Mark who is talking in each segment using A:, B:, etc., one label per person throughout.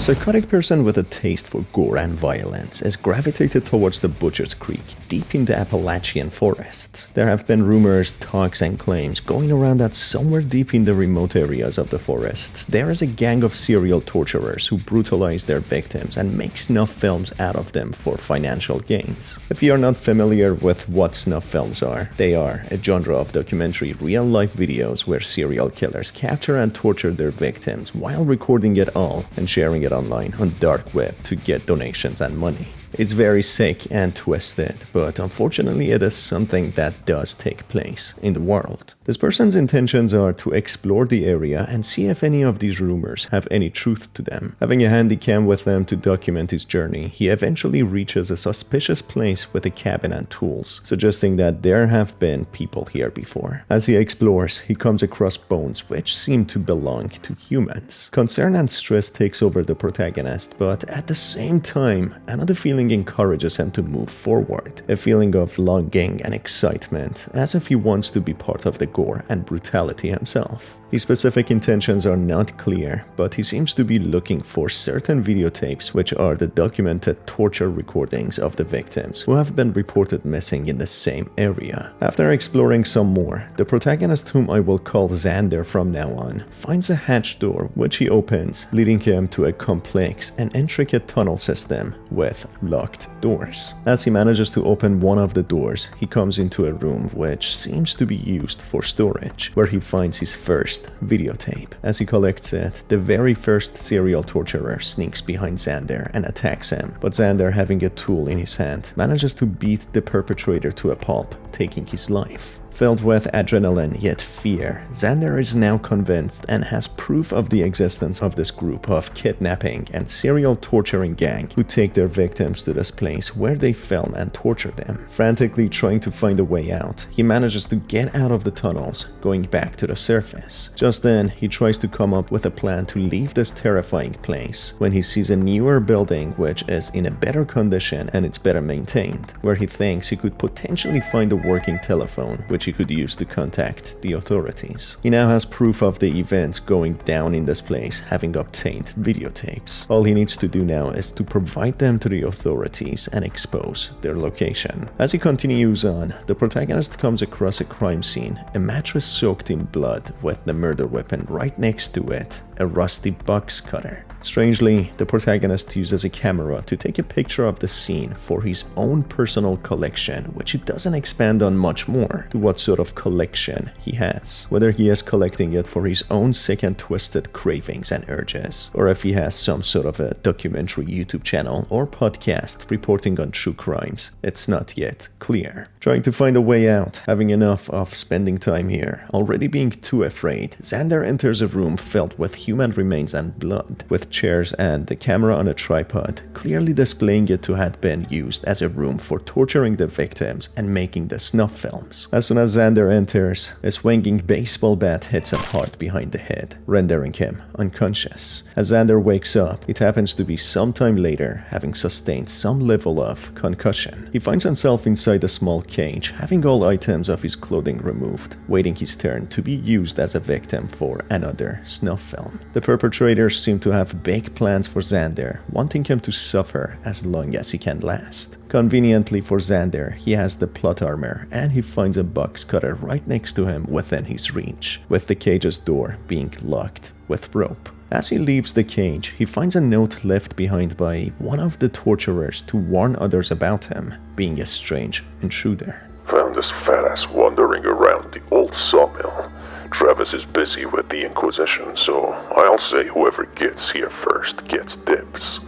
A: psychotic person with a taste for gore and violence is gravitated towards the Butcher's Creek, deep in the Appalachian forests. There have been rumors, talks, and claims going around that somewhere deep in the remote areas of the forests, there is a gang of serial torturers who brutalize their victims and make snuff films out of them for financial gains. If you are not familiar with what snuff films are, they are a genre of documentary real-life videos where serial killers capture and torture their victims while recording it all and sharing it online on dark web to get donations and money. It's very sick and twisted, but unfortunately it is something that does take place in the world. This person's intentions are to explore the area and see if any of these rumors have any truth to them. Having a handy cam with them to document his journey, he eventually reaches a suspicious place with a cabin and tools, suggesting that there have been people here before. As he explores, he comes across bones which seem to belong to humans. Concern and stress takes over the protagonist, but at the same time, another feeling encourages him to move forward, a feeling of longing and excitement, as if he wants to be part of the gore and brutality himself. His specific intentions are not clear, but he seems to be looking for certain videotapes which are the documented torture recordings of the victims who have been reported missing in the same area. After exploring some more, the protagonist, whom I will call Xander from now on, finds a hatch door which he opens, leading him to a complex and intricate tunnel system with locked doors. As he manages to open one of the doors, he comes into a room which seems to be used for storage, where he finds his first videotape. As he collects it, the very first serial torturer sneaks behind Xander and attacks him, but Xander, having a tool in his hand, manages to beat the perpetrator to a pulp, taking his life. Filled with adrenaline yet fear, Xander is now convinced and has proof of the existence of this group of kidnapping and serial torturing gang who take their victims to this place where they film and torture them. Frantically trying to find a way out, he manages to get out of the tunnels, going back to the surface. Just then, he tries to come up with a plan to leave this terrifying place when he sees a newer building which is in a better condition and it's better maintained, where he thinks he could potentially find a working telephone which he could use to contact the authorities. He now has proof of the events going down in this place, having obtained videotapes. All he needs to do now is to provide them to the authorities and expose their location. As he continues on, the protagonist comes across a crime scene, a mattress soaked in blood with the murder weapon right next to it, a rusty box cutter. Strangely, the protagonist uses a camera to take a picture of the scene for his own personal collection, which he doesn't expand on much more to what sort of collection he has. Whether he is collecting it for his own sick and twisted cravings and urges, or if he has some sort of a documentary YouTube channel or podcast reporting on true crimes, it's not yet clear. Trying to find a way out, having enough of spending time here, already being too afraid, Xander enters a room filled with human remains and blood, with chairs and the camera on a tripod, clearly displaying it to have been used as a room for torturing the victims and making the snuff films. As soon as Xander enters, a swinging baseball bat hits him hard behind the head, rendering him unconscious. As Xander wakes up, it happens to be sometime later, having sustained some level of concussion. He finds himself inside a small cage, having all items of his clothing removed, waiting his turn to be used as a victim for another snuff film. The perpetrators seem to have big plans for Xander, wanting him to suffer as long as he can last. Conveniently for Xander, he has the plot armor and he finds a box cutter right next to him within his reach, with the cage's door being locked with rope. As he leaves the cage, he finds a note left behind by one of the torturers to warn others about him being a strange intruder.
B: Found this fat ass wandering around the old sawmill. Travis is busy with the Inquisition, so I'll say whoever gets here first gets dibs.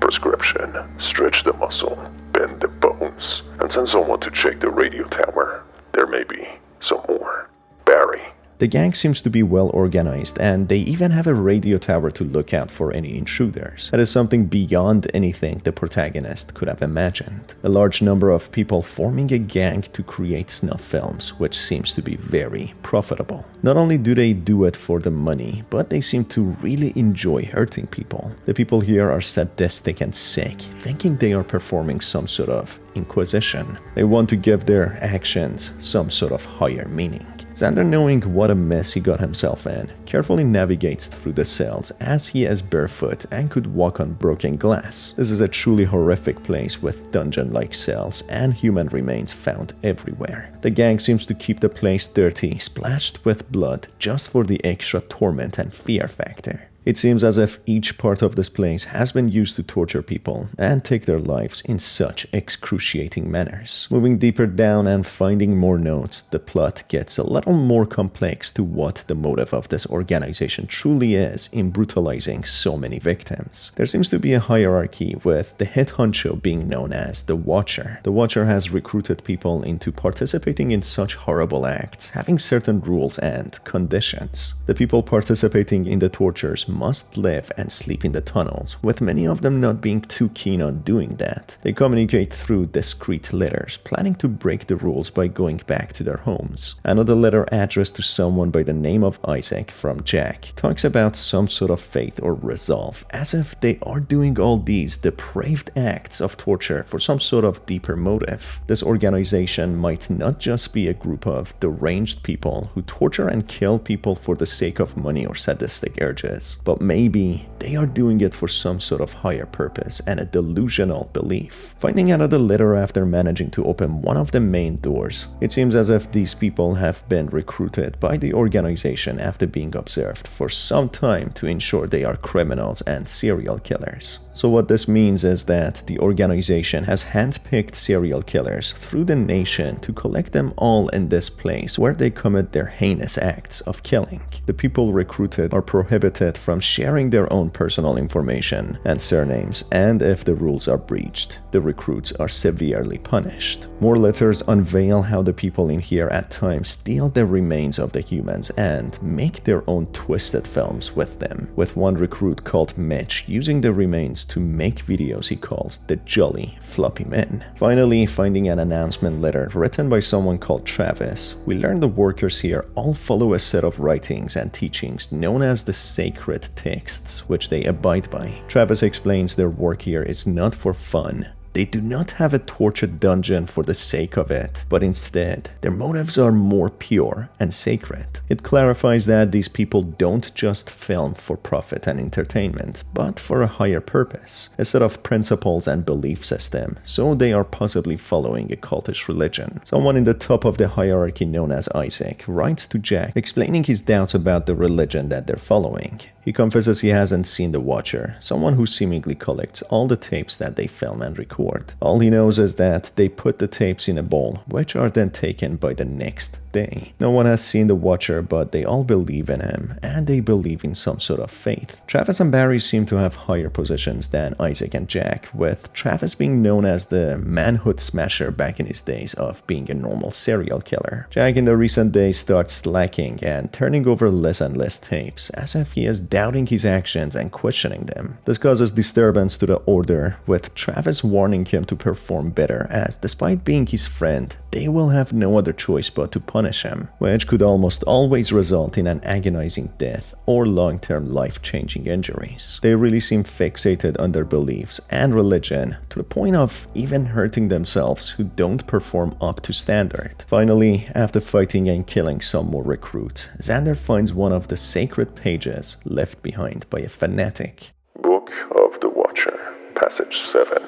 B: Prescription: stretch the muscle, bend the bones, and send someone to check the radio tower. There may be some more. Barry.
A: The gang seems to be well organized, and they even have a radio tower to look out for any intruders. That is something beyond anything the protagonist could have imagined. A large number of people forming a gang to create snuff films, which seems to be very profitable. Not only do they do it for the money, but they seem to really enjoy hurting people. The people here are sadistic and sick, thinking they are performing some sort of inquisition. They want to give their actions some sort of higher meaning. Xander, knowing what a mess he got himself in, carefully navigates through the cells as he is barefoot and could walk on broken glass. This is a truly horrific place with dungeon-like cells and human remains found everywhere. The gang seems to keep the place dirty, splashed with blood, just for the extra torment and fear factor. It seems as if each part of this place has been used to torture people and take their lives in such excruciating manners. Moving deeper down and finding more notes, the plot gets a little more complex to what the motive of this organization truly is in brutalizing so many victims. There seems to be a hierarchy, with the head honcho being known as the Watcher. The Watcher has recruited people into participating in such horrible acts, having certain rules and conditions. The people participating in the tortures must live and sleep in the tunnels, with many of them not being too keen on doing that. They communicate through discreet letters, planning to break the rules by going back to their homes. Another letter addressed to someone by the name of Isaac from Jack talks about some sort of faith or resolve, as if they are doing all these depraved acts of torture for some sort of deeper motive. This organization might not just be a group of deranged people who torture and kill people for the sake of money or sadistic urges, but maybe they are doing it for some sort of higher purpose and a delusional belief. Finding another letter after managing to open one of the main doors, it seems as if these people have been recruited by the organization after being observed for some time to ensure they are criminals and serial killers. So what this means is that the organization has handpicked serial killers through the nation to collect them all in this place where they commit their heinous acts of killing. The people recruited are prohibited from sharing their own personal information and surnames, and if the rules are breached, the recruits are severely punished. More letters unveil how the people in here at times steal the remains of the humans and make their own twisted films with them, with one recruit called Mitch using the remains to make videos he calls the Jolly Floppy Men. Finally, finding an announcement letter written by someone called Travis, we learn the workers here all follow a set of writings and teachings known as the sacred texts, which they abide by. Travis explains their work here is not for fun. They do not have a tortured dungeon for the sake of it, but instead, their motives are more pure and sacred. It clarifies that these people don't just film for profit and entertainment, but for a higher purpose, a set of principles and belief system, so they are possibly following a cultish religion. Someone in the top of the hierarchy known as Isaac writes to Jack, explaining his doubts about the religion that they're following. He confesses he hasn't seen the Watcher, someone who seemingly collects all the tapes that they film and record. All he knows is that they put the tapes in a bowl, which are then taken by the next day. No one has seen the Watcher, but they all believe in him, and they believe in some sort of faith. Travis and Barry seem to have higher positions than Isaac and Jack, with Travis being known as the manhood smasher back in his days of being a normal serial killer. Jack in the recent days starts slacking and turning over less and less tapes, as if he is doubting his actions and questioning them. This causes disturbance to the order, with Travis warning him to perform better, as despite being his friend, they will have no other choice but to punish him, which could almost always result in an agonizing death or long-term life-changing injuries. They really seem fixated on their beliefs and religion to the point of even hurting themselves who don't perform up to standard. Finally, after fighting and killing some more recruits, Xander finds one of the sacred pages left behind by a fanatic.
B: Book of the Watcher, Passage 7.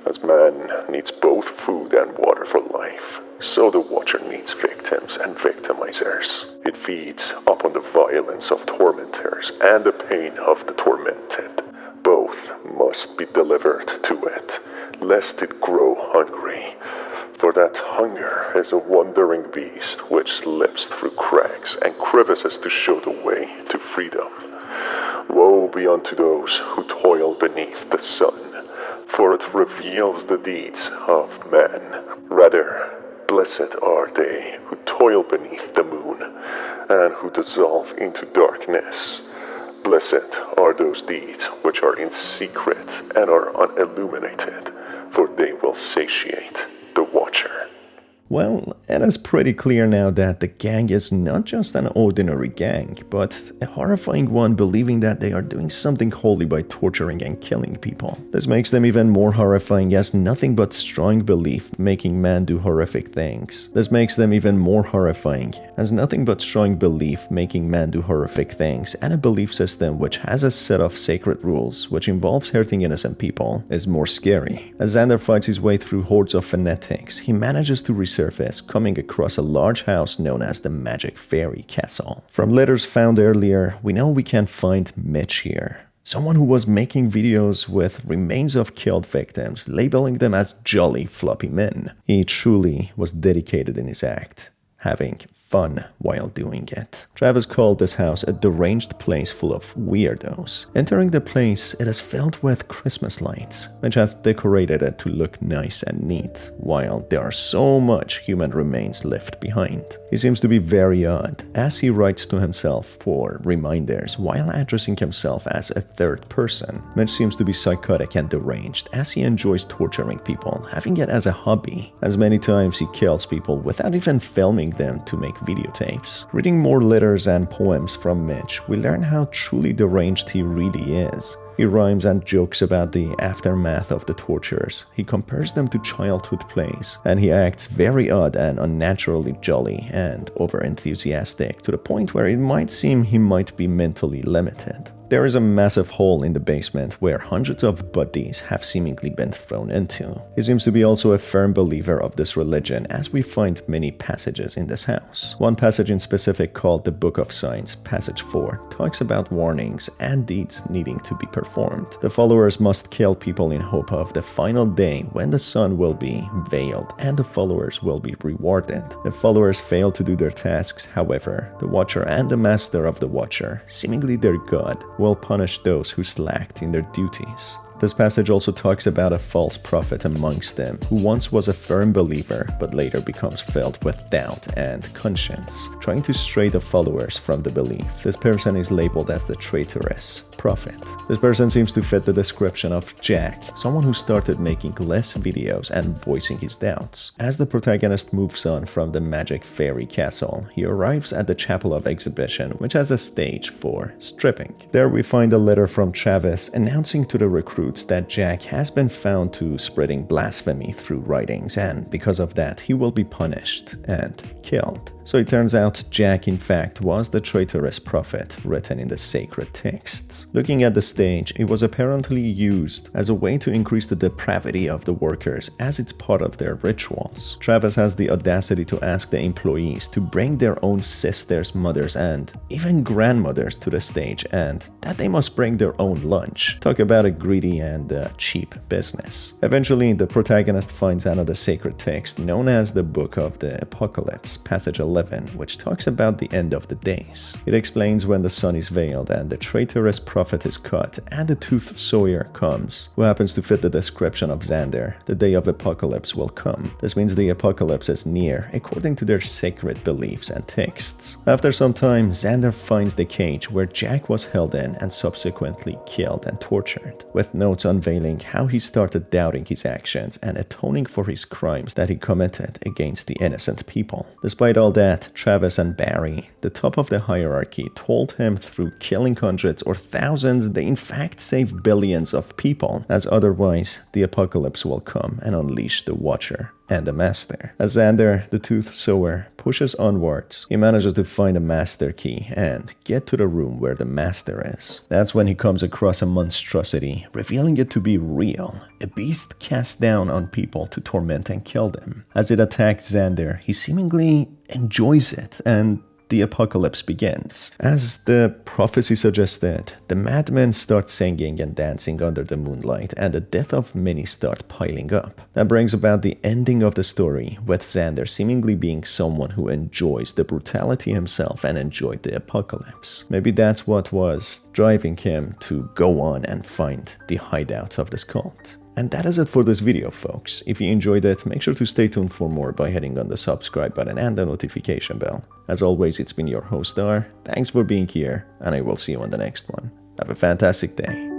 B: As man needs both food and water for life, so the Watcher needs victims and victimizers. It feeds upon the violence of tormentors and the pain of the tormented. Both must be delivered to it, lest it grow hungry. For that hunger is a wandering beast which slips through cracks and crevices to show the way to freedom. Woe be unto those who toil beneath the sun, for it reveals the deeds of men. Rather, blessed are they who toil beneath the moon, and who dissolve into darkness. Blessed are those deeds which are in secret and are unilluminated, for they will satiate the Watcher.
A: Well, it is pretty clear now that the gang is not just an ordinary gang, but a horrifying one, believing that they are doing something holy by torturing and killing people. This makes them even more horrifying, as nothing but strong belief making man do horrific things. This makes them even more horrifying, as nothing but strong belief making man do horrific things, and a belief system which has a set of sacred rules which involves hurting innocent people is more scary. As Xander fights his way through hordes of fanatics, he manages to resurface, coming across a large house known as the Magic Fairy Castle. From letters found earlier, we know we can find Mitch here. Someone who was making videos with remains of killed victims, labeling them as jolly floppy men. He truly was dedicated in his act, having fun while doing it. Travis called this house a deranged place full of weirdos. Entering the place, it is filled with Christmas lights, which has decorated it to look nice and neat, while there are so much human remains left behind. He seems to be very odd, as he writes to himself for reminders while addressing himself as a third person. Mitch seems to be psychotic and deranged, as he enjoys torturing people, having it as a hobby, as many times he kills people without even filming them to make videotapes. Reading more letters and poems from Mitch, we learn how truly deranged he really is. He rhymes and jokes about the aftermath of the tortures. He compares them to childhood plays, and he acts very odd and unnaturally jolly and over-enthusiastic, to the point where it might seem he might be mentally limited. There is a massive hole in the basement where hundreds of bodies have seemingly been thrown into. He seems to be also a firm believer of this religion, as we find many passages in this house. One passage in specific, called the Book of Signs, passage 4, talks about warnings and deeds needing to be performed. The followers must kill people in hope of the final day when the sun will be veiled and the followers will be rewarded. If followers fail to do their tasks, however, the Watcher and the Master of the Watcher, seemingly their god, will punish those who slacked in their duties. This passage also talks about a false prophet amongst them, who once was a firm believer but later becomes filled with doubt and conscience, trying to stray the followers from the belief. This person is labeled as the traitorous prophet. This person seems to fit the description of Jack, someone who started making less videos and voicing his doubts. As the protagonist moves on from the Magic Fairy Castle, he arrives at the Chapel of Exhibition, which has a stage for stripping. There we find a letter from Travis announcing to the recruits that Jack has been found to spreading blasphemy through writings, and because of that he will be punished and killed. So it turns out Jack in fact was the traitorous prophet written in the sacred texts. Looking at the stage, it was apparently used as a way to increase the depravity of the workers, as it's part of their rituals. Travis has the audacity to ask the employees to bring their own sisters, mothers, and even grandmothers to the stage, and that they must bring their own lunch. Talk about a greedy and cheap business. Eventually, the protagonist finds another sacred text known as the Book of the Apocalypse, passage 11, which talks about the end of the days. It explains when the sun is veiled and the traitorous prophet is cut and the toothed sawyer comes, who happens to fit the description of Xander. The day of apocalypse will come. This means the apocalypse is near, according to their sacred beliefs and texts. After some time, Xander finds the cage where Jack was held in and subsequently killed and tortured, with notes unveiling how he started doubting his actions and atoning for his crimes that he committed against the innocent people. Despite all that, Travis and Barry, the top of the hierarchy, told him through killing hundreds or thousands they in fact save billions of people, as otherwise the apocalypse will come and unleash the Watcher and the Master. As Xander, the Tooth Sower, pushes onwards, he manages to find a master key and get to the room where the Master is. That's when he comes across a monstrosity, revealing it to be real, a beast cast down on people to torment and kill them. As it attacks Xander, he seemingly enjoys it, and the apocalypse begins. As the prophecy suggested, the madmen start singing and dancing under the moonlight, and the death of many start piling up. That brings about the ending of the story, with Xander seemingly being someone who enjoys the brutality himself and enjoyed the apocalypse. Maybe that's what was driving him to go on and find the hideout of this cult. And that is it for this video, folks. If you enjoyed it, make sure to stay tuned for more by hitting on the subscribe button and the notification bell. As always, it's been your host Dar. Thanks for being here, and I will see you on the next one. Have a fantastic day.